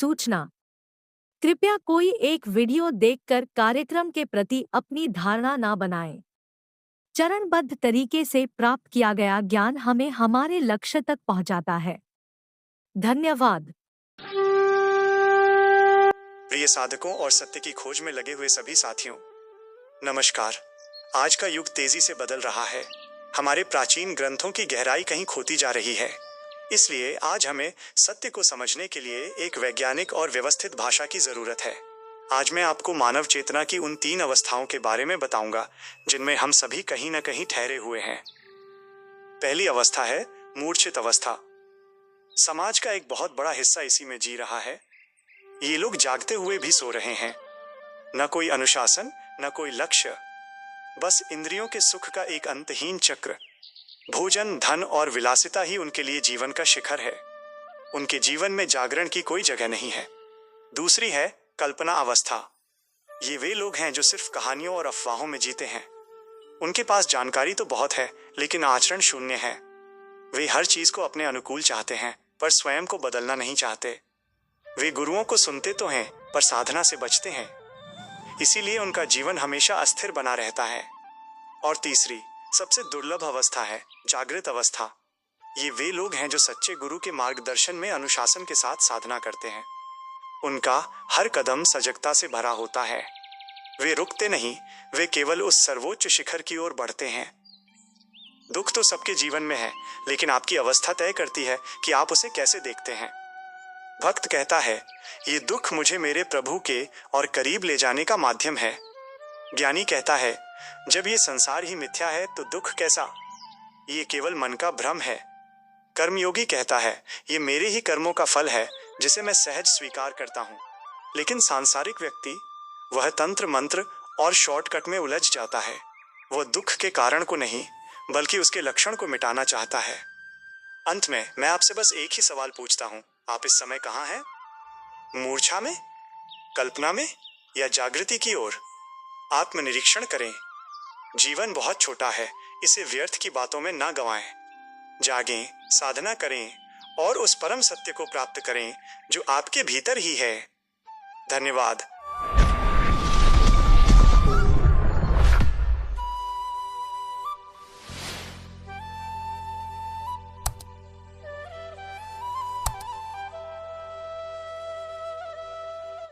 सूचना। कृपया कोई एक वीडियो देखकर कार्यक्रम के प्रति अपनी धारणा ना बनाएं। चरणबद्ध तरीके से प्राप्त किया गया ज्ञान हमें हमारे लक्ष्य तक पहुंचाता है। धन्यवाद। प्रिय साधकों और सत्य की खोज में लगे हुए सभी साथियों, नमस्कार। आज का युग तेजी से बदल रहा है। हमारे प्राचीन ग्रंथों की गहराई कहीं खोती जा रही है। इसलिए आज हमें सत्य को समझने के लिए एक वैज्ञानिक और व्यवस्थित भाषा की जरूरत है। आज मैं आपको मानव चेतना की उन 3 अवस्थाओं के बारे में बताऊंगा जिनमें हम सभी कहीं न कहीं ठहरे हुए हैं। पहली अवस्था है मूर्छित अवस्था। समाज का एक बहुत बड़ा हिस्सा इसी में जी रहा है। ये लोग जागते हुए भी सो रहे हैं। न कोई अनुशासन, न कोई लक्ष्य, बस इंद्रियों के सुख का एक अंतहीन चक्र। भोजन, धन और विलासिता ही उनके लिए जीवन का शिखर है। उनके जीवन में जागरण की कोई जगह नहीं है। दूसरी है कल्पना अवस्था। ये वे लोग हैं जो सिर्फ कहानियों और अफवाहों में जीते हैं। उनके पास जानकारी तो बहुत है, लेकिन आचरण शून्य है। वे हर चीज को अपने अनुकूल चाहते हैं, पर स्वयं को बदलना नहीं चाहते। वे गुरुओं को सुनते तो हैं, पर साधना से बचते हैं। इसीलिए उनका जीवन हमेशा अस्थिर बना रहता है। और तीसरी, सबसे दुर्लभ अवस्था है जागृत अवस्था। ये वे लोग हैं जो सच्चे गुरु के मार्गदर्शन में अनुशासन के साथ साधना करते हैं। उनका हर कदम सजगता से भरा होता है। वे रुकते नहीं, वे केवल उस सर्वोच्च शिखर की ओर बढ़ते हैं। दुख तो सबके जीवन में है, लेकिन आपकी अवस्था तय करती है कि आप उसे कैसे देखते हैं। भक्त कहता है, ये दुख मुझे मेरे प्रभु के और करीब ले जाने का माध्यम है। ज्ञानी कहता है, जब ये संसार ही मिथ्या है तो दुख कैसा, ये केवल मन का भ्रम है। कर्मयोगी कहता है, ये मेरे ही कर्मों का फल है जिसे मैं सहज स्वीकार करता हूँ। लेकिन सांसारिक व्यक्ति, वह तंत्र मंत्र और शॉर्टकट में उलझ जाता है। वह दुख के कारण को नहीं, बल्कि उसके लक्षण को मिटाना चाहता है। अंत में मैं आपसे बस एक ही सवाल पूछता हूँ, आप इस समय कहाँ हैं? मूर्छा में, कल्पना में, या जागृति की ओर? आत्मनिरीक्षण करें। जीवन बहुत छोटा है, इसे व्यर्थ की बातों में ना गंवाएं। जागें, साधना करें और उस परम सत्य को प्राप्त करें जो आपके भीतर ही है। धन्यवाद।